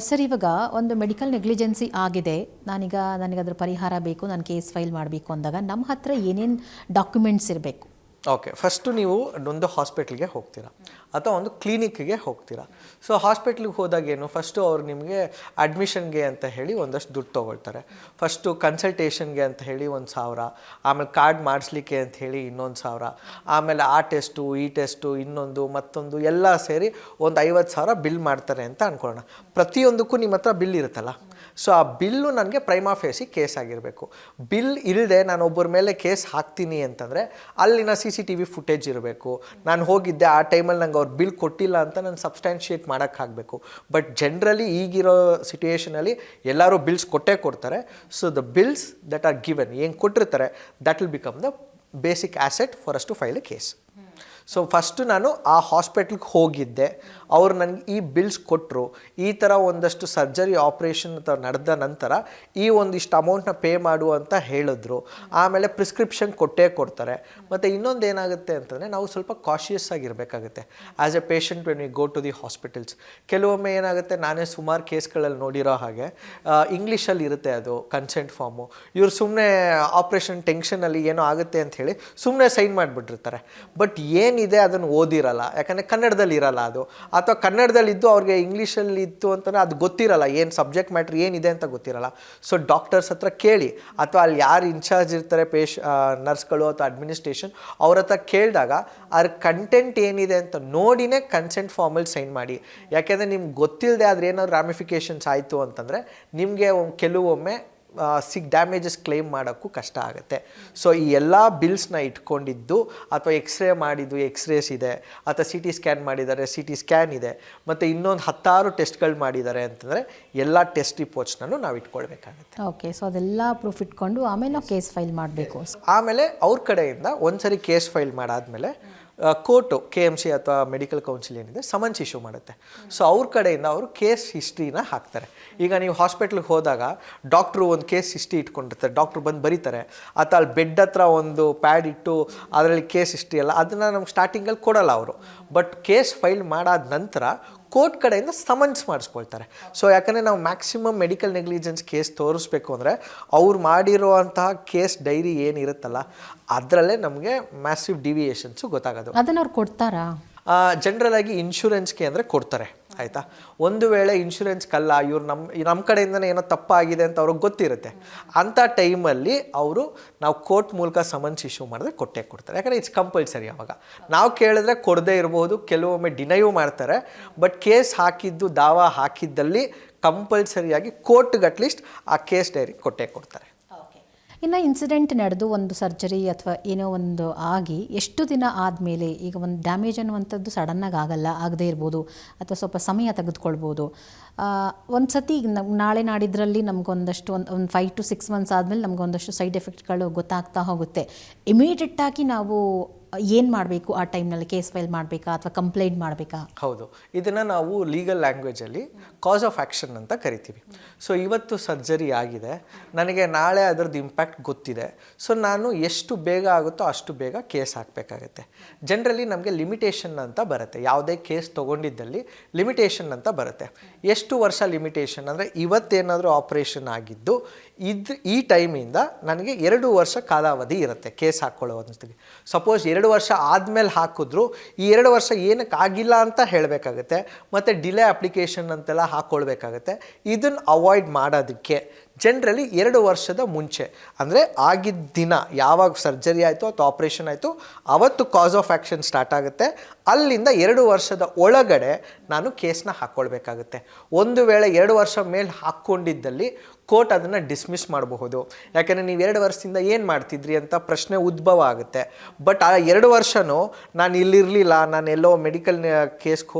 Sir, ಇವಾಗ ಒಂದು medical negligence ಆಗಿದೆ, ನನಗದ್ರ ಪರಿಹಾರ ಬೇಕು, ನಾನು ಕೇಸ್ ಫೈಲ್ ಮಾಡಬೇಕು ಅಂದಾಗ ನಮ್ಮ ಹತ್ರ ಏನೇನು ಡಾಕ್ಯುಮೆಂಟ್ಸ್ ಇರಬೇಕು? ಓಕೆ, ಫಸ್ಟು ನೀವು ಒಂದು ಹಾಸ್ಪಿಟ್ಲಿಗೆ ಹೋಗ್ತೀರಾ ಅಥವಾ ಒಂದು ಕ್ಲಿನಿಕ್ಗೆ ಹೋಗ್ತೀರಾ. ಸೊ ಹಾಸ್ಪಿಟ್ಲಿಗೆ ಹೋದಾಗ ಏನು, ಫಸ್ಟು ಅವ್ರು ನಿಮಗೆ ಅಡ್ಮಿಷನ್ಗೆ ಅಂತ ಹೇಳಿ ಒಂದಷ್ಟು ದುಡ್ಡು ತೊಗೊಳ್ತಾರೆ. ಫಸ್ಟು ಕನ್ಸಲ್ಟೇಷನ್ಗೆ ಅಂತ ಹೇಳಿ 1,000, ಆಮೇಲೆ ಕಾರ್ಡ್ ಮಾಡಿಸ್ಲಿಕ್ಕೆ ಅಂತ ಹೇಳಿ 1,000, ಆಮೇಲೆ ಆ ಟೆಸ್ಟು ಈ ಟೆಸ್ಟು ಇನ್ನೊಂದು ಮತ್ತೊಂದು ಎಲ್ಲ ಸೇರಿ ಒಂದು 50,000 ಬಿಲ್ ಮಾಡ್ತಾರೆ ಅಂತ ಅಂದ್ಕೊಳ್ಳೋಣ. ಪ್ರತಿಯೊಂದಕ್ಕೂ ನಿಮ್ಮ ಹತ್ರ ಬಿಲ್ ಇರುತ್ತಲ್ಲ. ಸೊ ಆ ಬಿಲ್ಲು ನನಗೆ ಪ್ರೈಮಾ ಫೇಸಿ ಕೇಸ್ ಆಗಿರಬೇಕು. ಬಿಲ್ ಇಲ್ಲದೆ ನಾನು ಒಬ್ಬರ ಮೇಲೆ ಕೇಸ್ ಹಾಕ್ತೀನಿ ಅಂತಂದರೆ ಅಲ್ಲಿನ CCTV ಫುಟೇಜ್ ಇರಬೇಕು. ನಾನು ಹೋಗಿದ್ದೆ ಆ ಟೈಮಲ್ಲಿ ನಂಗೆ ಅವ್ರು ಬಿಲ್ ಕೊಟ್ಟಿಲ್ಲ ಅಂತ ನಾನು ಸಬ್ಸ್ಟ್ಯಾನ್ಷಿಯೇಟ್ ಮಾಡೋಕ್ಕಾಗಬೇಕು. ಬಟ್ ಜನರಲಿ ಈಗಿರೋ ಸಿಚುಯೇಷನಲ್ಲಿ ಎಲ್ಲರೂ ಬಿಲ್ಸ್ ಕೊಟ್ಟೇ ಕೊಡ್ತಾರೆ. So the bills that are given, ಏನು ಕೊಟ್ಟಿರ್ತಾರೆ, that will become the basic asset for us to file a case. So first ನಾನು ಆ ಹಾಸ್ಪಿಟ್ಲಿಗೆ ಹೋಗಿದ್ದೆ, ಅವ್ರು ನನಗೆ ಈ ಬಿಲ್ಸ್ ಕೊಟ್ಟರು, ಈ ಥರ ಒಂದಷ್ಟು ಸರ್ಜರಿ ಆಪ್ರೇಷನ್ ನಡೆದ ನಂತರ ಈ ಒಂದಿಷ್ಟು ಅಮೌಂಟ್ನ ಪೇ ಮಾಡು ಅಂತ ಹೇಳಿದ್ರು. ಆಮೇಲೆ ಪ್ರಿಸ್ಕ್ರಿಪ್ಷನ್ ಕೊಟ್ಟೇ ಕೊಡ್ತಾರೆ. ಮತ್ತು ಇನ್ನೊಂದು ಏನಾಗುತ್ತೆ ಅಂತಂದರೆ ನಾವು ಸ್ವಲ್ಪ ಕಾಶಿಯಸ್ ಆಗಿರಬೇಕಾಗುತ್ತೆ as a patient when we go to the hospitals. ಕೆಲವೊಮ್ಮೆ ಏನಾಗುತ್ತೆ, ನಾನೇ ಸುಮಾರು ಕೇಸ್ಗಳಲ್ಲಿ ನೋಡಿರೋ ಹಾಗೆ ಇಂಗ್ಲೀಷಲ್ಲಿ ಇರುತ್ತೆ ಅದು ಕನ್ಸೆಂಟ್ ಫಾರ್ಮು. ಇವ್ರು ಸುಮ್ಮನೆ ಆಪ್ರೇಷನ್ ಟೆನ್ಷನಲ್ಲಿ ಏನೋ ಆಗುತ್ತೆ ಅಂತ ಹೇಳಿ ಸುಮ್ಮನೆ ಸೈನ್ ಮಾಡಿಬಿಟ್ಟಿರ್ತಾರೆ. ಬಟ್ ಏನಿದೆ ಅದನ್ನು ಓದಿರಲ್ಲ, ಯಾಕಂದರೆ ಕನ್ನಡದಲ್ಲಿ ಇರಲ್ಲ ಅದು, ಅಥವಾ ಕನ್ನಡದಲ್ಲಿದ್ದು ಅವ್ರಿಗೆ ಇಂಗ್ಲೀಷಲ್ಲಿ ಇತ್ತು ಅಂತಂದರೆ ಅದು ಗೊತ್ತಿರಲ್ಲ, ಏನು ಸಬ್ಜೆಕ್ಟ್ ಮ್ಯಾಟ್ರ್ ಏನಿದೆ ಅಂತ ಗೊತ್ತಿರಲ್ಲ. ಸೊ ಡಾಕ್ಟರ್ಸ್ ಹತ್ರ ಕೇಳಿ, ಅಥವಾ ಅಲ್ಲಿ ಯಾರು ಇನ್ಚಾರ್ಜ್ ಇರ್ತಾರೆ ನರ್ಸ್ಗಳು ಅಥವಾ ಅಡ್ಮಿನಿಸ್ಟ್ರೇಷನ್, ಅವ್ರ ಹತ್ರ ಕೇಳಿದಾಗ ಅದ್ರ ಕಂಟೆಂಟ್ ಏನಿದೆ ಅಂತ ನೋಡಿನೇ ಕನ್ಸೆಂಟ್ ಫಾರ್ಮಲ್ಲಿ ಸೈನ್ ಮಾಡಿ. ಯಾಕೆಂದರೆ ನಿಮ್ಗೆ ಗೊತ್ತಿಲ್ಲದೆ ಆದರೆ ಏನಾದ್ರು ರಾಮಿಫಿಕೇಷನ್ಸ್ ಆಯಿತು ಅಂತಂದರೆ ನಿಮಗೆ ಕೆಲವೊಮ್ಮೆ ಡ್ಯಾಮೇಜಸ್ ಕ್ಲೇಮ್ ಮಾಡೋಕ್ಕೂ ಕಷ್ಟ ಆಗುತ್ತೆ. ಸೊ ಈ ಎಲ್ಲ ಬಿಲ್ಸ್ನ ಇಟ್ಕೊಂಡಿದ್ದು, ಅಥವಾ ಎಕ್ಸ್ರೇ ಮಾಡಿದ್ದು ಎಕ್ಸ್ರೇಸ್ ಇದೆ, ಅಥವಾ CT ಸ್ಕ್ಯಾನ್ ಮಾಡಿದ್ದಾರೆ CT ಸ್ಕ್ಯಾನ್ ಇದೆ, ಮತ್ತು ಇನ್ನೊಂದು 10 ಟೆಸ್ಟ್ಗಳು ಮಾಡಿದ್ದಾರೆ ಅಂತಂದರೆ ಎಲ್ಲ ಟೆಸ್ಟ್ ರಿಪೋರ್ಟ್ಸ್ನೂ ನಾವು ಇಟ್ಕೊಳ್ಬೇಕಾಗುತ್ತೆ. ಓಕೆ, ಸೊ ಅದೆಲ್ಲ ಪ್ರೂಫ್ ಇಟ್ಕೊಂಡು ಆಮೇಲೆ ನಾವು ಕೇಸ್ ಫೈಲ್ ಮಾಡಬೇಕು. ಆಮೇಲೆ ಅವ್ರ ಕಡೆಯಿಂದ ಒಂದ್ಸರಿ ಕೇಸ್ ಫೈಲ್ ಮಾಡಾದಮೇಲೆ ಕೋರ್ಟು KMC ಅಥವಾ ಮೆಡಿಕಲ್ ಕೌನ್ಸಿಲ್ ಏನಿದೆ ಸಮನ್ಸ್ ಇಶ್ಯೂ ಮಾಡುತ್ತೆ. ಸೊ ಅವ್ರ ಕಡೆಯಿಂದ ಅವರು ಕೇಸ್ ಹಿಸ್ಟ್ರಿನ ಹಾಕ್ತಾರೆ. ಈಗ ನೀವು ಹಾಸ್ಪಿಟ್ಲಿಗೆ ಹೋದಾಗ ಡಾಕ್ಟ್ರು ಒಂದು ಕೇಸ್ ಹಿಸ್ಟ್ರಿ ಇಟ್ಕೊಂಡಿರ್ತಾರೆ, ಡಾಕ್ಟ್ರು ಬಂದು ಬರೀತಾರೆ, ಅಥವಾ ಅಲ್ಲಿ ಬೆಡ್ ಹತ್ರ ಒಂದು ಪ್ಯಾಡ್ ಇಟ್ಟು ಅದರಲ್ಲಿ ಕೇಸ್ ಹಿಸ್ಟ್ರಿ ಎಲ್ಲ ಅದನ್ನು ನಮ್ಗೆ ಸ್ಟಾರ್ಟಿಂಗಲ್ಲಿ ಕೊಡೋಲ್ಲ ಅವರು. ಬಟ್ ಕೇಸ್ ಫೈಲ್ ಮಾಡಾದ ನಂತರ ಕೋರ್ಟ್ ಕಡೆಯಿಂದ ಸಮನ್ಸ್ ಮಾಡಿಸ್ಕೊಳ್ತಾರೆ. ಸೊ ಯಾಕಂದರೆ ನಾವು ಮ್ಯಾಕ್ಸಿಮಮ್ ಮೆಡಿಕಲ್ ನೆಗ್ಲಿಜೆನ್ಸ್ ಕೇಸ್ ತೋರಿಸ್ಬೇಕು ಅಂದರೆ ಅವ್ರು ಮಾಡಿರುವಂತಹ ಕೇಸ್ ಡೈರಿ ಏನಿರುತ್ತಲ್ಲ ಅದರಲ್ಲೇ ನಮಗೆ ಮ್ಯಾಸಿವ್ ಡಿವಿಯೇಷನ್ಸು ಗೊತ್ತಾಗೋದು. ಅದನ್ನು ಅವ್ರು ಕೊಡ್ತಾರಾ? ಜನರಲಾಗಿ ಇನ್ಶೂರೆನ್ಸ್ಗೆ ಅಂದರೆ ಕೊಡ್ತಾರೆ, ಆಯಿತಾ. ಒಂದು ವೇಳೆ ಇನ್ಶೂರೆನ್ಸ್ ಕಲ್ಲ, ಇವ್ರು ನಮ್ಮ ಕಡೆಯಿಂದನೇ ಏನೋ ತಪ್ಪಾಗಿದೆ ಅಂತ ಅವ್ರಿಗೆ ಗೊತ್ತಿರುತ್ತೆ, ಅಂಥ ಟೈಮಲ್ಲಿ ಅವರು ನಾವು ಕೋರ್ಟ್ ಮೂಲಕ ಸಮನ್ಸ್ ಇಶ್ಯೂ ಮಾಡಿದ್ರೆ ಕೊಟ್ಟೇ ಕೊಡ್ತಾರೆ. ಯಾಕಂದರೆ ಇಟ್ಸ್ ಕಂಪಲ್ಸರಿ. ಆವಾಗ ನಾವು ಕೇಳಿದ್ರೆ ಕೊಡದೇ ಇರ್ಬೋದು, ಕೆಲವೊಮ್ಮೆ ಡಿನೈಯೂ ಮಾಡ್ತಾರೆ. ಬಟ್ ಕೇಸ್ ಹಾಕಿದ್ದು ದಾವಾ ಹಾಕಿದ್ದಲ್ಲಿ ಕಂಪಲ್ಸರಿಯಾಗಿ ಕೋರ್ಟ್ಗೆ ಅಟ್ಲೀಸ್ಟ್ ಆ ಕೇಸ್ ಡೈರಿ ಕೊಟ್ಟೇ ಕೊಡ್ತಾರೆ. ಇನ್ನು ಇನ್ಸಿಡೆಂಟ್ ನಡೆದು ಒಂದು ಸರ್ಜರಿ ಅಥವಾ ಏನೋ ಒಂದು ಆಗಿ ಎಷ್ಟು ದಿನ ಆದಮೇಲೆ, ಈಗ ಒಂದು ಡ್ಯಾಮೇಜ್ ಅನ್ನುವಂಥದ್ದು ಸಡನ್ನಾಗಿ ಆಗದೇ ಇರ್ಬೋದು, ಅಥವಾ ಸ್ವಲ್ಪ ಸಮಯ ತೆಗೆದುಕೊಳ್ಬೋದು. ಒಂದು ಸತಿ ನಾಳೆ ನಾಡಿದ್ರಲ್ಲಿ ನಮಗೊಂದಷ್ಟು ಒಂದು 5 to 6 months ಆದಮೇಲೆ ನಮಗೊಂದಷ್ಟು ಸೈಡ್ ಎಫೆಕ್ಟ್ಗಳು ಗೊತ್ತಾಗ್ತಾ ಹೋಗುತ್ತೆ. ಇಮಿಡಿಯೇಟಾಗಿ ನಾವು ಏನು ಮಾಡಬೇಕು ಆ ಟೈಮ್ನಲ್ಲಿ? ಕೇಸ್ ಫೈಲ್ ಮಾಡಬೇಕಾ ಅಥವಾ ಕಂಪ್ಲೇಂಟ್ ಮಾಡಬೇಕಾ? ಹೌದು, ಇದನ್ನು ನಾವು ಲೀಗಲ್ ಲ್ಯಾಂಗ್ವೇಜಲ್ಲಿ ಕಾಸ್ ಆಫ್ ಆ್ಯಕ್ಷನ್ ಅಂತ ಕರಿತೀವಿ. ಸೊ ಇವತ್ತು ಸರ್ಜರಿ ಆಗಿದೆ, ನನಗೆ ನಾಳೆ ಅದರದ್ದು ಇಂಪ್ಯಾಕ್ಟ್ ಗೊತ್ತಿದೆ. ಸೊ ನಾನು ಎಷ್ಟು ಬೇಗ ಆಗುತ್ತೋ ಅಷ್ಟು ಬೇಗ ಕೇಸ್ ಹಾಕಬೇಕಾಗತ್ತೆ. ಜನರಲಿ ನಮಗೆ ಲಿಮಿಟೇಷನ್ ಅಂತ ಬರುತ್ತೆ, ಯಾವುದೇ ಕೇಸ್ ತೊಗೊಂಡಿದ್ದಲ್ಲಿ ಲಿಮಿಟೇಷನ್ ಅಂತ ಬರುತ್ತೆ. ಎಷ್ಟು ವರ್ಷ ಲಿಮಿಟೇಷನ್ ಅಂದರೆ, ಇವತ್ತೇನಾದರೂ ಆಪ್ರೇಷನ್ ಆಗಿದ್ದು ಈ ಟೈಮಿಂದ ನನಗೆ 2 ವರ್ಷ ಕಾಲಾವಧಿ ಇರುತ್ತೆ ಕೇಸ್ ಹಾಕ್ಕೊಳ್ಳೋ ಹೊತ್ತಿಗೆ. ಸಪೋಸ್ 2 ವರ್ಷ ಆದಮೇಲೆ ಹಾಕಿದ್ರು ಈ 2 ವರ್ಷ ಏನಕ್ಕೆ ಆಗಿಲ್ಲ ಅಂತ ಹೇಳಬೇಕಾಗತ್ತೆ, ಮತ್ತು ಡಿಲೇ ಅಪ್ಲಿಕೇಶನ್ ಅಂತೆಲ್ಲ ಹಾಕ್ಕೊಳ್ಬೇಕಾಗತ್ತೆ. ಇದನ್ನು ಅವಾಯ್ಡ್ ಮಾಡೋದಕ್ಕೆ ಜನರಲಿ 2 ವರ್ಷದ ಮುಂಚೆ, ಅಂದರೆ ಆಗಿದ್ದ ದಿನ ಯಾವಾಗ ಸರ್ಜರಿ ಆಯಿತು ಅಥವಾ ಆಪ್ರೇಷನ್ ಆಯಿತು ಅವತ್ತು ಕಾಸ್ ಆಫ್ ಆ್ಯಕ್ಷನ್ ಸ್ಟಾರ್ಟ್ ಆಗುತ್ತೆ. ಅಲ್ಲಿಂದ 2 ವರ್ಷದ ಒಳಗಡೆ ನಾನು ಕೇಸ್ನ ಹಾಕ್ಕೊಳ್ಬೇಕಾಗುತ್ತೆ. ಒಂದು ವೇಳೆ 2 ವರ್ಷ ಮೇಲೆ ಹಾಕ್ಕೊಂಡಿದ್ದಲ್ಲಿ ಕೋರ್ಟ್ ಅದನ್ನು ಡಿಸ್ಮಿಸ್ ಮಾಡಬಹುದು. ಯಾಕೆಂದರೆ ನೀವು 2 ವರ್ಷದಿಂದ ಏನು ಮಾಡ್ತಿದ್ರಿ ಅಂತ ಪ್ರಶ್ನೆ ಉದ್ಭವ ಆಗುತ್ತೆ. ಬಟ್ ಆ 2 ವರ್ಷನೂ ನಾನು ಇಲ್ಲಿರಲಿಲ್ಲ, ನಾನು ಎಲ್ಲೋ ಮೆಡಿಕಲ್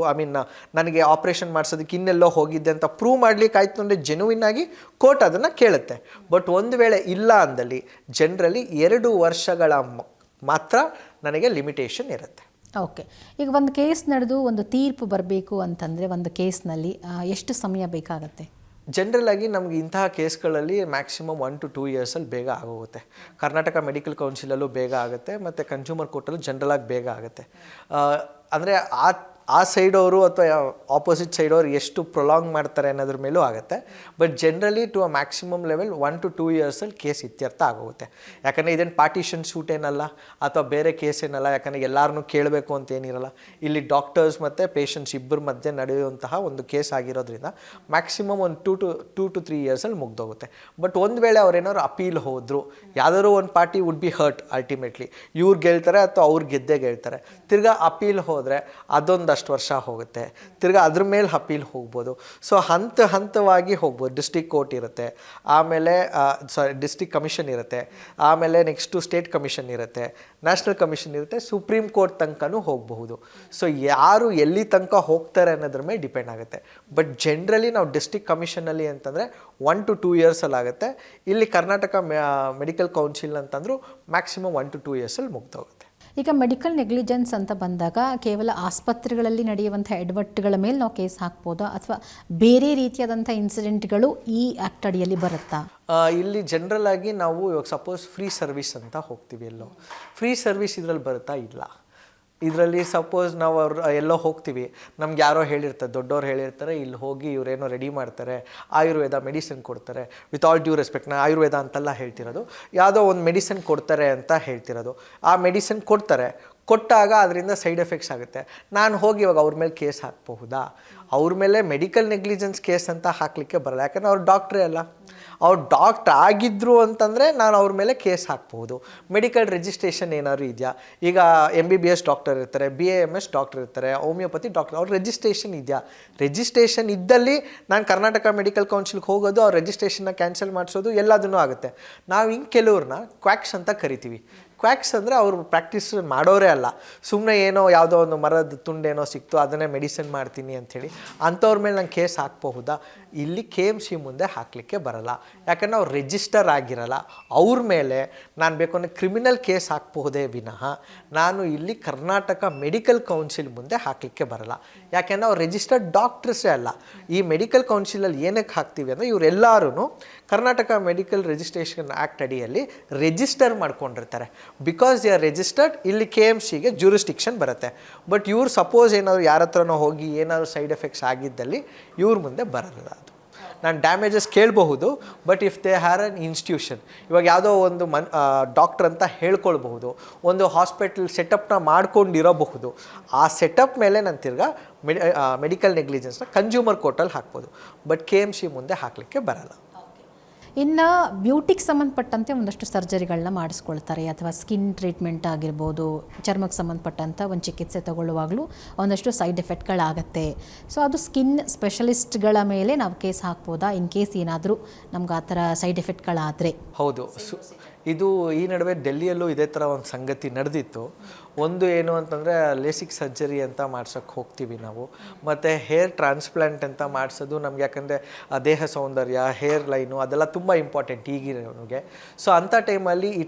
ನನಗೆ ಆಪ್ರೇಷನ್ ಮಾಡಿಸೋದಕ್ಕೆ ಇನ್ನೆಲ್ಲೋ ಹೋಗಿದ್ದೆ ಅಂತ ಪ್ರೂವ್ ಮಾಡ್ಲಿಕ್ಕೆ ಆಯಿತು ಅಂದರೆ ಜೆನ್ಯೂನ್ ಆಗಿ ಕೋರ್ಟ್ ಅದನ್ನು ಕೇಳುತ್ತೆ. ಬಟ್ ಒಂದು ವೇಳೆ ಇಲ್ಲ ಅಂದಲ್ಲಿ ಜನರಲಿ 2 ವರ್ಷಗಳ ಮಾತ್ರ ನನಗೆ ಲಿಮಿಟೇಷನ್ ಇರುತ್ತೆ. ಓಕೆ, ಈಗ ಒಂದು ಕೇಸ್ ನಡೆದು ಒಂದು ತೀರ್ಪು ಬರಬೇಕು ಅಂತಂದರೆ ಒಂದು ಕೇಸ್ನಲ್ಲಿ ಎಷ್ಟು ಸಮಯ ಬೇಕಾಗತ್ತೆ? ಜನರಲಾಗಿ ನಮಗೆ ಇಂತಹ ಕೇಸ್ಗಳಲ್ಲಿ ಮ್ಯಾಕ್ಸಿಮಮ್ 1 to 2 yearsಲ್ಲಿ ಬೇಗ ಆಗೋಗುತ್ತೆ. ಕರ್ನಾಟಕ ಮೆಡಿಕಲ್ ಕೌನ್ಸಿಲಲ್ಲೂ ಬೇಗ ಆಗುತ್ತೆ, ಮತ್ತು ಕನ್ಸ್ಯೂಮರ್ ಕೋರ್ಟಲ್ಲೂ ಜನರಲಾಗಿ ಬೇಗ ಆಗುತ್ತೆ. ಅಂದರೆ ಆ ಸೈಡವರು ಅಥವಾ ಆಪೋಸಿಟ್ ಸೈಡವ್ರು ಎಷ್ಟು ಪ್ರೊಲಾಂಗ್ ಮಾಡ್ತಾರೆ ಅನ್ನೋದ್ರ ಮೇಲೂ ಆಗುತ್ತೆ. But generally to a maximum level 1 to 2 ಇಯರ್ಸಲ್ಲಿ ಕೇಸ್ ಇತ್ಯರ್ಥ ಆಗೋಗುತ್ತೆ. ಯಾಕಂದರೆ ಇದೇನು ಪಾರ್ಟಿಷನ್ ಶೂಟ್ ಏನಲ್ಲ ಅಥವಾ ಬೇರೆ ಕೇಸ್ ಏನಲ್ಲ. ಯಾಕಂದರೆ ಎಲ್ಲರನ್ನೂ ಕೇಳಬೇಕು ಅಂತ ಏನಿರಲ್ಲ. ಇಲ್ಲಿ ಡಾಕ್ಟರ್ಸ್ ಮತ್ತು ಪೇಷಂಟ್ಸ್ ಇಬ್ಬರ ಮಧ್ಯೆ ನಡೆಯುವಂತಹ ಒಂದು ಕೇಸ್ ಆಗಿರೋದ್ರಿಂದ ಮ್ಯಾಕ್ಸಿಮಮ್ ಒಂದು 2 to 3 ಇಯರ್ಸಲ್ಲಿ ಮುಗ್ದೋಗುತ್ತೆ. ಬಟ್ ಒಂದು ವೇಳೆ ಅವ್ರೇನಾದ್ರು ಅಪೀಲ್ ಹೋದರು, ಯಾವುದಾದ್ರು ಒಂದು party would be hurt ultimately, ಇವ್ರು ಗೆಲ್ತಾರೆ ಅಥವಾ ಅವ್ರು ಗೆದ್ದೇ ಗೆಲ್ತಾರೆ. ತಿರ್ಗಾ ಅಪೀಲ್ ಹೋದರೆ ಅದೊಂದಷ್ಟು ವರ್ಷ ಹೋಗುತ್ತೆ. ತಿರ್ಗಾ ಅದ್ರ ಮೇಲೆ ಅಪೀಲ್ ಹೋಗ್ಬೋದು. ಸೊ ಹಂತವಾಗಿ ಹೋಗ್ಬೋದು. ಡಿಸ್ಟ್ರಿಕ್ಟ್ ಕೋರ್ಟ್ ಇರುತ್ತೆ, ಆಮೇಲೆ ಡಿಸ್ಟ್ರಿಕ್ಟ್ ಕಮಿಷನ್ ಇರುತ್ತೆ, ಆಮೇಲೆ ನೆಕ್ಸ್ಟು ಸ್ಟೇಟ್ ಕಮಿಷನ್ ಇರುತ್ತೆ, ನ್ಯಾಷನಲ್ ಕಮಿಷನ್ ಇರುತ್ತೆ, ಸುಪ್ರೀಂ ಕೋರ್ಟ್ ತನಕನೂ ಹೋಗಬಹುದು. ಸೊ ಯಾರು ಎಲ್ಲಿ ತನಕ ಹೋಗ್ತಾರೆ ಅನ್ನೋದ್ರ ಮೇಲೆ ಡಿಪೆಂಡ್ ಆಗುತ್ತೆ. ಬಟ್ ಜನರಲಿ ನಾವು ಡಿಸ್ಟ್ರಿಕ್ಟ್ ಕಮಿಷನಲ್ಲಿ ಅಂತಂದರೆ 1 to 2 ಇಯರ್ಸಲ್ಲಿ ಆಗುತ್ತೆ. ಇಲ್ಲಿ ಕರ್ನಾಟಕ ಮೆಡಿಕಲ್ ಕೌನ್ಸಿಲ್ ಅಂತಂದರೂ ಮ್ಯಾಕ್ಸಿಮಮ್ 1 to 2 ಇಯರ್ಸಲ್ಲಿ ಮುಗ್ದೋಗುತ್ತೆ. ಈಗ ಮೆಡಿಕಲ್ ನೆಗ್ಲಿಜೆನ್ಸ್ ಅಂತ ಬಂದಾಗ ಕೇವಲ ಆಸ್ಪತ್ರೆಗಳಲ್ಲಿ ನಡೆಯುವಂಥ ಎಡವಟ್ಟುಗಳ ಮೇಲೆ ನಾವು ಕೇಸ್ ಹಾಕ್ಬೋದಾ ಅಥವಾ ಬೇರೆ ರೀತಿಯಾದಂಥ ಇನ್ಸಿಡೆಂಟ್ಗಳು ಈ ಆ್ಯಕ್ಟ್ ಅಡಿಯಲ್ಲಿ ಬರುತ್ತಾ? ಇಲ್ಲಿ ಜನರಲ್ ಆಗಿ ನಾವು ಇವಾಗ ಸಪೋಸ್ ಫ್ರೀ ಸರ್ವಿಸ್ ಅಂತ ಹೋಗ್ತೀವಿ, ಎಲ್ಲೋ ಫ್ರೀ ಸರ್ವಿಸ್ ಇದರಲ್ಲಿ ಬರುತ್ತಾ? ಇಲ್ಲ. ಇದರಲ್ಲಿ ಸಪೋಸ್ ನಾವು ಎಲ್ಲೋ ಹೋಗ್ತೀವಿ, ನಮ್ಗೆ ಯಾರೋ ಹೇಳಿರ್ತಾರೆ, ದೊಡ್ಡವ್ರು ಹೇಳಿರ್ತಾರೆ, ಇಲ್ಲಿ ಹೋಗಿ ಇವರೇನೋ ರೆಡಿ ಮಾಡ್ತಾರೆ, ಆಯುರ್ವೇದ ಮೆಡಿಸಿನ್ ಕೊಡ್ತಾರೆ. ವಿತ್ ಆಲ್ ಡ್ಯೂ ರೆಸ್ಪೆಕ್ಟ್, ನಾನು ಆಯುರ್ವೇದ ಅಂತೆಲ್ಲ ಹೇಳ್ತಿರೋದು, ಯಾವುದೋ ಒಂದು ಮೆಡಿಸಿನ್ ಕೊಡ್ತಾರೆ ಅಂತ ಹೇಳ್ತಿರೋದು. ಆ ಮೆಡಿಸಿನ್ ಕೊಟ್ಟಾಗ ಅದರಿಂದ ಸೈಡ್ ಎಫೆಕ್ಟ್ಸ್ ಆಗುತ್ತೆ. ನಾನು ಹೋಗಿ ಇವಾಗ ಅವ್ರ ಮೇಲೆ ಕೇಸ್ ಹಾಕಬಹುದಾ? ಅವ್ರ ಮೇಲೆ ಮೆಡಿಕಲ್ ನೆಗ್ಲಿಜೆನ್ಸ್ ಕೇಸ್ ಅಂತ ಹಾಕಲಿಕ್ಕೆ ಬರಲ್ಲ. ಯಾಕಂದರೆ ಅವ್ರು ಡಾಕ್ಟ್ರೇ ಅಲ್ಲ. ಅವ್ರು ಡಾಕ್ಟ್ರ್ ಆಗಿದ್ರು ಅಂತಂದರೆ ನಾನು ಅವ್ರ ಮೇಲೆ ಕೇಸ್ ಹಾಕ್ಬೋದು. ಮೆಡಿಕಲ್ ರಿಜಿಸ್ಟ್ರೇಷನ್ ಏನಾದ್ರು ಇದೆಯಾ? ಈಗ MBBS ಡಾಕ್ಟರ್ ಇರ್ತಾರೆ, BAMS ಡಾಕ್ಟರ್ ಇರ್ತಾರೆ, ಹೋಮಿಯೋಪತಿ ಡಾಕ್ಟರ್, ಅವ್ರ ರಿಜಿಸ್ಟ್ರೇಷನ್ ಇದೆಯಾ? ರಿಜಿಸ್ಟ್ರೇಷನ್ ಇದ್ದಲ್ಲಿ ನಾನು ಕರ್ನಾಟಕ ಮೆಡಿಕಲ್ ಕೌನ್ಸಿಲ್ಗೆ ಹೋಗೋದು, ಅವ್ರ ರಿಜಿಸ್ಟ್ರೇಷನ್ನ ಕ್ಯಾನ್ಸಲ್ ಮಾಡಿಸೋದು ಎಲ್ಲದನ್ನೂ ಆಗುತ್ತೆ. ನಾವು ಹಿಂಗೆ ಕೆಲವ್ರನ್ನ ಕ್ವಾಕ್ಸ್ ಅಂತ ಕರಿತೀವಿ. ಕ್ವಾಕ್ಸ್ ಅಂದರೆ ಅವರು ಪ್ರಾಕ್ಟೀಸ್ ಮಾಡೋರೇ ಅಲ್ಲ, ಸುಮ್ಮನೆ ಏನೋ ಯಾವುದೋ ಒಂದು ಮರದ ತುಂಡೇನೋ ಸಿಕ್ತು ಅದನ್ನೇ ಮೆಡಿಸಿನ್ ಮಾಡ್ತೀನಿ ಅಂಥೇಳಿ ಅಂಥವ್ರ ಮೇಲೆ ನಂಗೆ ಕೇಸ್ ಹಾಕ್ಬಹುದಾ? ಇಲ್ಲಿ KMC ಮುಂದೆ ಹಾಕಲಿಕ್ಕೆ ಬರಲ್ಲ. ಯಾಕಂದರೆ ಅವ್ರು ರಿಜಿಸ್ಟರ್ ಆಗಿರಲ್ಲ. ಅವ್ರ ಮೇಲೆ ನಾನು ಬೇಕಂದರೆ ಕ್ರಿಮಿನಲ್ ಕೇಸ್ ಹಾಕಬಹುದೇ ವಿನಃ ನಾನು ಇಲ್ಲಿ ಕರ್ನಾಟಕ ಮೆಡಿಕಲ್ ಕೌನ್ಸಿಲ್ ಮುಂದೆ ಹಾಕಲಿಕ್ಕೆ ಬರಲ್ಲ. ಯಾಕೆಂದರೆ ಅವ್ರು ರಿಜಿಸ್ಟರ್ಡ್ ಡಾಕ್ಟರ್ಸೇ ಅಲ್ಲ. ಈ ಮೆಡಿಕಲ್ ಕೌನ್ಸಿಲಲ್ಲಿ ಏನಕ್ಕೆ ಹಾಕ್ತೀವಿ ಅಂದರೆ ಇವರೆಲ್ಲರೂ ಕರ್ನಾಟಕ ಮೆಡಿಕಲ್ ರಿಜಿಸ್ಟ್ರೇಷನ್ ಆ್ಯಕ್ಟ್ ಅಡಿಯಲ್ಲಿ ರಿಜಿಸ್ಟರ್ ಮಾಡ್ಕೊಂಡಿರ್ತಾರೆ. ಬಿಕಾಸ್ ದೇ ಆರ್ ರಿಜಿಸ್ಟರ್ಡ್, ಇಲ್ಲಿ KMCಗೆ ಜ್ಯೂರಿಸ್ಡಿಕ್ಷನ್ ಬರುತ್ತೆ. ಬಟ್ ಇವ್ರು ಸಪೋಸ್ ಏನಾದ್ರು ಯಾರ ಹತ್ರನೋ ಹೋಗಿ ಏನಾದ್ರು ಸೈಡ್ ಎಫೆಕ್ಟ್ಸ್ ಆಗಿದ್ದಲ್ಲಿ ಇವ್ರ ಮುಂದೆ ಬರಲ್ಲ. ಅದು ನಾನು ಡ್ಯಾಮೇಜಸ್ ಕೇಳಬಹುದು. But if they are an institution, ಇವಾಗ ಯಾವುದೋ ಒಂದು ಡಾಕ್ಟ್ರ್ ಅಂತ ಹೇಳ್ಕೊಳ್ಬಹುದು, ಒಂದು ಹಾಸ್ಪಿಟಲ್ ಸೆಟಪ್ನ ಮಾಡ್ಕೊಂಡಿರಬಹುದು. ಆ ಸೆಟಪ್ ಮೇಲೆ ನಾನು ತಿರ್ಗಾ ಮೆಡಿಕಲ್ ನೆಗ್ಲಿಜೆನ್ಸ್ನ ಕನ್ಸ್ಯೂಮರ್ ಕೋರ್ಟಲ್ಲಿ ಹಾಕ್ಬೋದು. ಬಟ್ KMC ಮುಂದೆ ಹಾಕಲಿಕ್ಕೆ ಬರಲ್ಲ. ಇನ್ನು ಬ್ಯೂಟಿಗೆ ಸಂಬಂಧಪಟ್ಟಂತೆ ಒಂದಷ್ಟು ಸರ್ಜರಿಗಳನ್ನ ಮಾಡಿಸ್ಕೊಳ್ತಾರೆ, ಅಥವಾ ಸ್ಕಿನ್ ಟ್ರೀಟ್ಮೆಂಟ್ ಆಗಿರ್ಬೋದು, ಚರ್ಮಕ್ಕೆ ಸಂಬಂಧಪಟ್ಟಂಥ ಒಂದು ಚಿಕಿತ್ಸೆ ತಗೊಳ್ಳುವಾಗಲೂ ಒಂದಷ್ಟು ಸೈಡ್ ಎಫೆಕ್ಟ್ಗಳಾಗತ್ತೆ. ಸೊ ಅದು ಸ್ಕಿನ್ ಸ್ಪೆಷಲಿಸ್ಟ್ಗಳ ಮೇಲೆ ನಾವು ಕೇಸ್ ಹಾಕ್ಬೋದಾ ಇನ್ ಕೇಸ್ ಏನಾದರೂ ನಮ್ಗೆ ಆ ಥರ ಸೈಡ್ ಎಫೆಕ್ಟ್ಗಳಾದರೆ? ಹೌದು. ಇದು ಈ ನಡುವೆ ಡೆಲ್ಲಿಯಲ್ಲೂ ಇದೇ ಥರ ಒಂದು ಸಂಗತಿ ನಡೆದಿತ್ತು. ಒಂದು ಏನು ಅಂತಂದರೆ ಲೇಸಿಕ್ ಸರ್ಜರಿ ಅಂತ ಮಾಡ್ಸೋಕ್ಕೆ ಹೋಗ್ತೀವಿ ನಾವು, ಮತ್ತು ಹೇರ್ ಟ್ರಾನ್ಸ್ಪ್ಲಾಂಟ್ ಅಂತ ಮಾಡಿಸೋದು ನಮ್ಗೆ, ಯಾಕಂದರೆ ದೇಹ ಸೌಂದರ್ಯ, ಹೇರ್ ಲೈನು ಅದೆಲ್ಲ ತುಂಬ ಇಂಪಾರ್ಟೆಂಟ್ ಈಗಿನವನಿಗೆ. ಸೊ ಅಂಥ ಟೈಮಲ್ಲಿ ಈ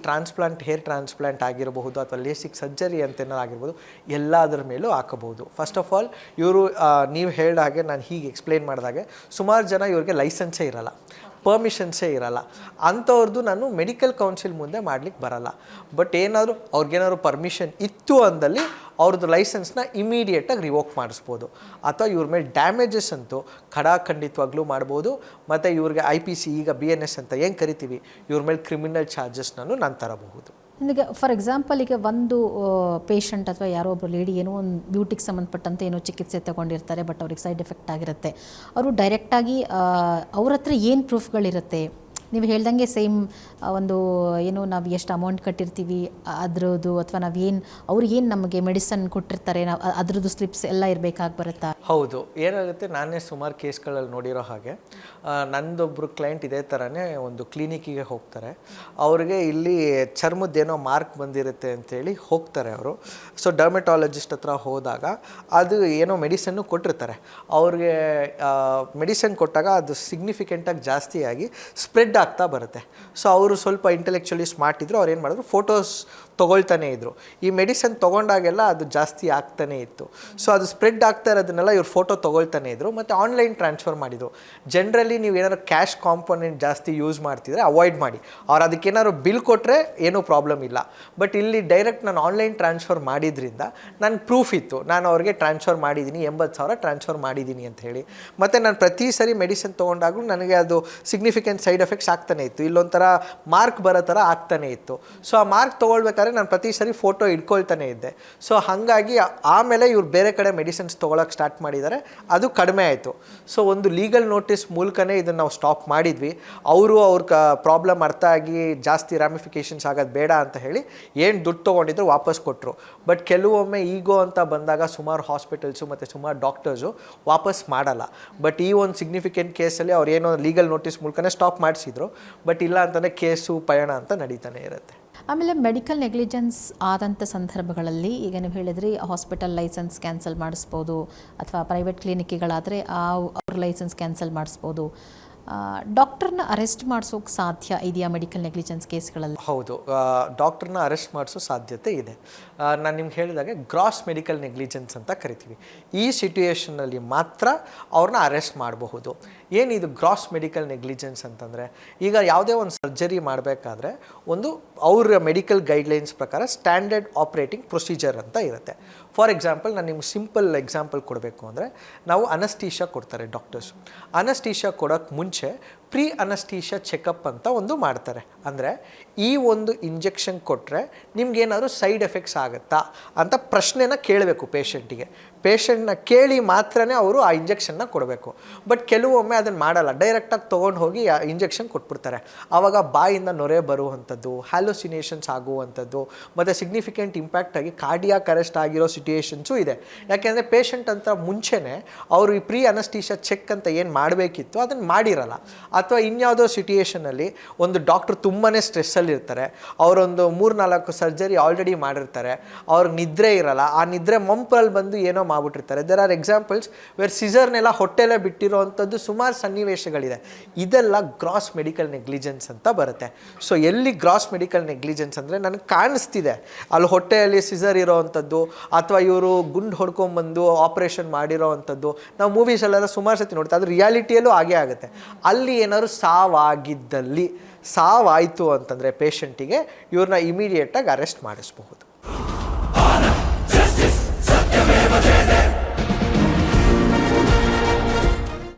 ಹೇರ್ ಟ್ರಾನ್ಸ್ಪ್ಲಾಂಟ್ ಆಗಿರಬಹುದು ಅಥವಾ ಲೇಸಿಕ್ ಸರ್ಜರಿ ಅಂತೇನೋ ಆಗಿರ್ಬೋದು, ಎಲ್ಲದರ ಮೇಲೂ ಹಾಕಬಹುದು. ಫಸ್ಟ್ ಆಫ್ ಆಲ್ ಇವರು ನೀವು ಹೇಳಿದ ಹಾಗೆ ನಾನು ಹೀಗೆ ಎಕ್ಸ್ಪ್ಲೇನ್ ಮಾಡಿದಾಗೆ ಸುಮಾರು ಜನ ಇವ್ರಿಗೆ ಲೈಸೆನ್ಸೇ ಇರಲ್ಲ, ಪರ್ಮಿಷನ್ಸೇ ಇರಲ್ಲ. ಅಂಥವ್ರದ್ದು ನಾನು ಮೆಡಿಕಲ್ ಕೌನ್ಸಿಲ್ ಮುಂದೆ ಮಾಡಲಿಕ್ಕೆ ಬರಲ್ಲ. ಬಟ್ ಏನಾದರೂ ಅವ್ರಿಗೇನಾದ್ರು ಪರ್ಮಿಷನ್ ಇತ್ತು ಅಂದಲ್ಲಿ ಅವ್ರದ್ದು ಲೈಸೆನ್ಸ್ನ ಇಮಿಡಿಯೇಟಾಗಿ ರಿವೋಕ್ ಮಾಡಿಸ್ಬೋದು. ಅಥವಾ ಇವ್ರ ಮೇಲೆ ಡ್ಯಾಮೇಜಸ್ ಅಂತೂ ಖಂಡಿತವಾಗ್ಲೂ ಮಾಡ್ಬೋದು. ಮತ್ತು ಇವ್ರಿಗೆ IPC, ಈಗ BNS ಅಂತ ಏನು ಕರಿತೀವಿ, ಇವ್ರ ಮೇಲೆ ಕ್ರಿಮಿನಲ್ ಚಾರ್ಜಸ್ನೂ ನಾನು ತರಬಹುದು. ಈಗ ಫಾರ್ ಎಕ್ಸಾಂಪಲ್, ಈಗ ಒಂದು ಪೇಷಂಟ್ ಅಥವಾ ಯಾರೋ ಒಬ್ಬರು ಲೇಡಿ ಏನೋ ಒಂದು ಬ್ಯೂಟಿಗೆ ಸಂಬಂಧಪಟ್ಟಂತೆ ಏನೋ ಚಿಕಿತ್ಸೆ ತೊಗೊಂಡಿರ್ತಾರೆ, ಬಟ್ ಅವ್ರಿಗೆ ಸೈಡ್ ಎಫೆಕ್ಟ್ ಆಗಿರುತ್ತೆ. ಅವರು ಡೈರೆಕ್ಟಾಗಿ ಅವ್ರ ಹತ್ರ ಏನು ಪ್ರೂಫ್ಗಳಿರುತ್ತೆ? ನೀವು ಹೇಳ್ದಂಗೆ ಸೇಮ್ ಒಂದು ಏನು ನಾವು ಎಷ್ಟು ಅಮೌಂಟ್ ಕಟ್ಟಿರ್ತೀವಿ ಅದ್ರದ್ದು, ಅಥವಾ ನಾವೇನು ಅವ್ರಿಗೇನು ನಮಗೆ ಮೆಡಿಸನ್ ಕೊಟ್ಟಿರ್ತಾರೆ ನಾವು ಅದ್ರದ್ದು ಸ್ಲಿಪ್ಸ್ ಎಲ್ಲ ಇರಬೇಕಾಗಿ ಬರುತ್ತಾ? ಹೌದು. ಏನಾಗುತ್ತೆ, ನಾನೇ ಸುಮಾರು ಕೇಸ್ಗಳಲ್ಲಿ ನೋಡಿರೋ ಹಾಗೆ, ನಂದೊಬ್ಬರು ಕ್ಲೈಂಟ್ ಇದೇ ಥರನೇ ಒಂದು ಕ್ಲಿನಿಕ್ಕಿಗೆ ಹೋಗ್ತಾರೆ. ಅವ್ರಿಗೆ ಇಲ್ಲಿ ಚರ್ಮದ್ದೇನೋ ಮಾರ್ಕ್ ಬಂದಿರುತ್ತೆ ಅಂತೇಳಿ ಹೋಗ್ತಾರೆ ಅವರು. ಸೊ ಡರ್ಮೆಟಾಲಜಿಸ್ಟ್ ಹತ್ರ ಹೋದಾಗ ಅದು ಏನೋ ಮೆಡಿಸನ್ನು ಕೊಟ್ಟಿರ್ತಾರೆ. ಅವ್ರಿಗೆ ಮೆಡಿಸನ್ ಕೊಟ್ಟಾಗ ಅದು ಸಿಗ್ನಿಫಿಕೆಂಟಾಗಿ ಜಾಸ್ತಿಯಾಗಿ ಸ್ಪ್ರೆಡ್ ಆಗ್ತಾ ಬರುತ್ತೆ. ಸೊ ಅವರು ಸ್ವಲ್ಪ ಇಂಟೆಲೆಕ್ಚುಲಿ ಸ್ಮಾರ್ಟ್ ಇದ್ದರು. ಅವ್ರು ಏನು ಮಾಡಿದ್ರು, ಫೋಟೋಸ್ ತೊಗೊಳ್ತಾನೆ ಇದ್ರು. ಈ ಮೆಡಿಸನ್ ತೊಗೊಂಡಾಗೆಲ್ಲ ಅದು ಜಾಸ್ತಿ ಆಗ್ತಾನೆ ಇತ್ತು. ಸೊ ಅದು ಸ್ಪ್ರೆಡ್ ಆಗ್ತಾ ಇರೋದನ್ನೆಲ್ಲ ಇವ್ರು ಫೋಟೋ ತೊಗೊಳ್ತಾನೆ ಇದ್ರು ಮತ್ತು ಆನ್ಲೈನ್ ಟ್ರಾನ್ಸ್ಫರ್ ಮಾಡಿದ್ರು. ಜನರಲಿ ನೀವು ಏನಾದ್ರು ಕ್ಯಾಶ್ ಕಾಂಪೋನೆಂಟ್ ಜಾಸ್ತಿ ಯೂಸ್ ಮಾಡ್ತಿದ್ರೆ ಅವಾಯ್ಡ್ ಮಾಡಿ. ಅವ್ರು ಅದಕ್ಕೇನಾದ್ರು ಬಿಲ್ ಕೊಟ್ಟರೆ ಏನೂ ಪ್ರಾಬ್ಲಮ್ ಇಲ್ಲ. ಬಟ್ ಇಲ್ಲಿ ಡೈರೆಕ್ಟ್ ನಾನು ಆನ್ಲೈನ್ ಟ್ರಾನ್ಸ್ಫರ್ ಮಾಡಿದ್ರಿಂದ ನನಗೆ ಪ್ರೂಫ್ ಇತ್ತು, ನಾನು ಅವ್ರಿಗೆ ಟ್ರಾನ್ಸ್ಫರ್ ಮಾಡಿದ್ದೀನಿ, 80,000 ಟ್ರಾನ್ಸ್ಫರ್ ಮಾಡಿದ್ದೀನಿ ಅಂತ ಹೇಳಿ. ಮತ್ತು ನಾನು ಪ್ರತಿ ಸರಿ ಮೆಡಿಸಿನ್ ತೊಗೊಂಡಾಗಲೂ ನನಗೆ ಅದು ಸಿಗ್ನಿಫಿಕೆಂಟ್ ಸೈಡ್ ಎಫೆಕ್ಟ್ಸ್ ಆಗ್ತಾನೆ ಇತ್ತು, ಇಲ್ಲೊಂಥರ ಮಾರ್ಕ್ ಬರೋ ಥರ ಆಗ್ತಾನೆ ಇತ್ತು. ಸೊ ಆ ಮಾರ್ಕ್ ತೊಗೊಳ್ಬೇಕಾದ್ರೆ ನಾನು ಪ್ರತಿ ಸರಿ ಫೋಟೋ ಇಟ್ಕೊಳ್ತಾನೆ ಇದ್ದೆ. ಸೊ ಹಾಗಾಗಿ ಆಮೇಲೆ ಇವ್ರು ಬೇರೆ ಕಡೆ ಮೆಡಿಸಿನ್ಸ್ ತೊಗೊಳಕ್ಕೆ ಸ್ಟಾರ್ಟ್ ಮಾಡಿದ್ದಾರೆ, ಅದು ಕಡಿಮೆ ಆಯಿತು. ಸೊ ಒಂದು ಲೀಗಲ್ ನೋಟಿಸ್ ಮೂಲಕನೇ ಇದನ್ನು ನಾವು ಸ್ಟಾಪ್ ಮಾಡಿದ್ವಿ. ಅವರು ಅವ್ರ ಪ್ರಾಬ್ಲಮ್ ಅರ್ಥ ಆಗಿ ಜಾಸ್ತಿ ರ್ಯಾಮಿಫಿಕೇಷನ್ಸ್ ಆಗೋದು ಬೇಡ ಅಂತ ಹೇಳಿ ಏನು ದುಡ್ಡು ತೊಗೊಂಡಿದ್ರು ವಾಪಸ್ ಕೊಟ್ಟರು. ಬಟ್ ಕೆಲವೊಮ್ಮೆ ಈಗೋ ಅಂತ ಬಂದಾಗ ಸುಮಾರು ಹಾಸ್ಪಿಟಲ್ಸು ಮತ್ತು ಸುಮಾರು ಡಾಕ್ಟರ್ಸು ವಾಪಸ್ ಮಾಡಲ್ಲ. ಬಟ್ ಈ ಒಂದು ಸಿಗ್ನಿಫಿಕೆಂಟ್ ಕೇಸಲ್ಲಿ ಅವ್ರು ಏನೋ ಲೀಗಲ್ ನೋಟಿಸ್ ಮೂಲಕನೇ ಸ್ಟಾಪ್ ಮಾಡಿಸಿದ್ರು. ಬಟ್ ಇಲ್ಲ ಅಂತಂದರೆ ಕೇಸು ಪಯಣ ಅಂತ ನಡೀತಾನೆ ಇರುತ್ತೆ. ಆಮೇಲೆ ಮೆಡಿಕಲ್ ನೆಗ್ಲಿಜೆನ್ಸ್ ಆದಂಥ ಸಂದರ್ಭಗಳಲ್ಲಿ ಈಗ ನೀವು ಹೇಳಿದ್ರಿ ಹಾಸ್ಪಿಟಲ್ ಲೈಸೆನ್ಸ್ ಕ್ಯಾನ್ಸಲ್ ಮಾಡಿಸ್ಬೋದು, ಅಥವಾ ಪ್ರೈವೇಟ್ ಕ್ಲಿನಿಕ್ಗಳಾದರೆ ಅವ್ರ ಲೈಸೆನ್ಸ್ ಕ್ಯಾನ್ಸಲ್ ಮಾಡಿಸ್ಬೋದು. ಡಾಕ್ಟರ್ನ ಅರೆಸ್ಟ್ ಮಾಡಿಸೋಕೆ ಸಾಧ್ಯ ಇದೆಯಾ ಮೆಡಿಕಲ್ ನೆಗ್ಲಿಜೆನ್ಸ್ ಕೇಸ್ಗಳಲ್ಲಿ? ಹೌದು, ಡಾಕ್ಟರ್ನ ಅರೆಸ್ಟ್ ಮಾಡಿಸೋ ಸಾಧ್ಯತೆ ಇದೆ. ನಾನು ನಿಮ್ಗೆ ಹೇಳಿದಾಗೆ ಗ್ರಾಸ್ ಮೆಡಿಕಲ್ ನೆಗ್ಲಿಜೆನ್ಸ್ ಅಂತ ಕರಿತೀವಿ. ಈ ಸಿಟ್ಯುಯೇಷನಲ್ಲಿ ಮಾತ್ರ ಅವ್ರನ್ನ ಅರೆಸ್ಟ್ ಮಾಡಬಹುದು. ಏನಿದು ಗ್ರಾಸ್ ಮೆಡಿಕಲ್ ನೆಗ್ಲಿಜೆನ್ಸ್ ಅಂತಂದರೆ, ಈಗ ಯಾವುದೇ ಒಂದು ಸರ್ಜರಿ ಮಾಡಬೇಕಾದ್ರೆ ಒಂದು ಅವ್ರ ಮೆಡಿಕಲ್ ಗೈಡ್ಲೈನ್ಸ್ ಪ್ರಕಾರ ಸ್ಟ್ಯಾಂಡರ್ಡ್ ಆಪ್ರೇಟಿಂಗ್ ಪ್ರೊಸೀಜರ್ ಅಂತ ಇರುತ್ತೆ. ಫಾರ್ ಎಕ್ಸಾಂಪಲ್, ನಾನು ನಿಮ್ಗೆ ಸಿಂಪಲ್ ಎಕ್ಸಾಂಪಲ್ ಕೊಡಬೇಕು ಅಂದರೆ, ನಾವು ಅನಸ್ಟೀಷಾ ಕೊಡ್ತಾರೆ ಡಾಕ್ಟರ್ಸ್. ಅನಸ್ಟೀಷಾ ಕೊಡೋಕ್ಕೆ ಮುಂಚೆ ಪ್ರೀ ಅನಸ್ಟೀಷಾ ಚೆಕಪ್ ಅಂತ ಒಂದು ಮಾಡ್ತಾರೆ. ಅಂದರೆ ಈ ಒಂದು ಇಂಜೆಕ್ಷನ್ ಕೊಟ್ಟರೆ ನಿಮ್ಗೇನಾದ್ರು ಸೈಡ್ ಎಫೆಕ್ಟ್ಸ್ ಆಗುತ್ತಾ ಅಂತ ಪ್ರಶ್ನೆನ ಕೇಳಬೇಕು ಪೇಷಂಟಿಗೆ. ಪೇಷಂಟ್ನ ಕೇಳಿ ಮಾತ್ರನೇ ಅವರು ಆ ಇಂಜೆಕ್ಷನ್ನ ಕೊಡಬೇಕು. ಬಟ್ ಕೆಲವೊಮ್ಮೆ ಅದನ್ನು ಮಾಡಲ್ಲ, ಡೈರೆಕ್ಟಾಗಿ ತೊಗೊಂಡು ಹೋಗಿ ಆ ಇಂಜೆಕ್ಷನ್ ಕೊಟ್ಬಿಡ್ತಾರೆ. ಆವಾಗ ಬಾಯಿಂದ ನೊರೆ ಬರುವಂಥದ್ದು, ಹ್ಯಾಲೋಸಿನೇಷನ್ಸ್ ಆಗುವಂಥದ್ದು, ಮತ್ತು ಸಿಗ್ನಿಫಿಕೆಂಟ್ ಇಂಪ್ಯಾಕ್ಟ್ ಆಗಿ ಕಾರ್ಡಿಯಾಕ್ ಅರೆಸ್ಟ್ ಆಗಿರೋ ಸಿಟ್ಯುಯೇಷನ್ಸು ಇದೆ. ಯಾಕೆಂದರೆ ಪೇಷಂಟ್ ಅಂತ ಮುಂಚೆನೇ ಅವರು ಈ ಪ್ರೀ ಅನಸ್ಟೀಷಾ ಚೆಕ್ ಅಂತ ಏನು ಮಾಡಬೇಕಿತ್ತು ಅದನ್ನು ಮಾಡಿರಲ್ಲ. ಅಥವಾ ಇನ್ಯಾವುದೋ ಸಿಟ್ಯುಯೇಷನಲ್ಲಿ ಒಂದು ಡಾಕ್ಟ್ರು ತುಂಬಾ ಸ್ಟ್ರೆಸ್ಸಲ್ಲಿ ಇರ್ತಾರೆ, ಅವರೊಂದು 3-4 ಸರ್ಜರಿ ಆಲ್ರೆಡಿ ಮಾಡಿರ್ತಾರೆ, ಅವ್ರಿಗೆ ನಿದ್ರೆ ಇರಲ್ಲ, ಆ ನಿದ್ರೆ ಮಂಪಲ್ಲಿ ಬಂದು ಏನೋ ಮಾಡ್ಬಿಟ್ಟಿರ್ತಾರೆ. ದೇರ್ ಆರ್ ಎಕ್ಸಾಂಪಲ್ಸ್ ವೇರ್ ಸಿಸರ್ನೆಲ್ಲ ಹೊಟ್ಟೆಲ್ಲೇ ಬಿಟ್ಟಿರೋ ಅಂಥದ್ದು ಸುಮಾರು ಸನ್ನಿವೇಶಗಳಿದೆ. ಇದೆಲ್ಲ ಗ್ರಾಸ್ ಮೆಡಿಕಲ್ ನೆಗ್ಲಿಜೆನ್ಸ್ ಅಂತ ಬರುತ್ತೆ. ಸೊ ಎಲ್ಲಿ ಗ್ರಾಸ್ ಮೆಡಿಕಲ್ ನೆಗ್ಲಿಜೆನ್ಸ್ ಅಂದರೆ, ನನಗೆ ಕಾಣಿಸ್ತಿದೆ ಅಲ್ಲಿ ಹೊಟ್ಟೆಯಲ್ಲಿ ಸಿಸರ್ ಇರೋ ಅಂಥದ್ದು, ಅಥವಾ ಇವರು ಗುಂಡು ಹೊಡ್ಕೊಂಬಂದು ಆಪ್ರೇಷನ್ ಮಾಡಿರೋ ಅಂಥದ್ದು ನಾವು ಮೂವೀಸಲ್ಲೆಲ್ಲ ಸುಮಾರು ಸತಿ ನೋಡ್ತೀವಿ. ಅದು ರಿಯಾಲಿಟಿಯಲ್ಲೂ ಹಾಗೇ ಆಗುತ್ತೆ. ಅಲ್ಲಿ ಏನಾದ್ರು ಸಾವಾಗಿದ್ದಲ್ಲಿ, ಸಾವಾಯಿತು ಅಂತಂದರೆ ಪೇಷಂಟಿಗೆ ಇವ್ರನ್ನ ಇಮಿಡಿಯೇಟಾಗಿ ಅರೆಸ್ಟ್ ಮಾಡಿಸ್ಬಹುದು.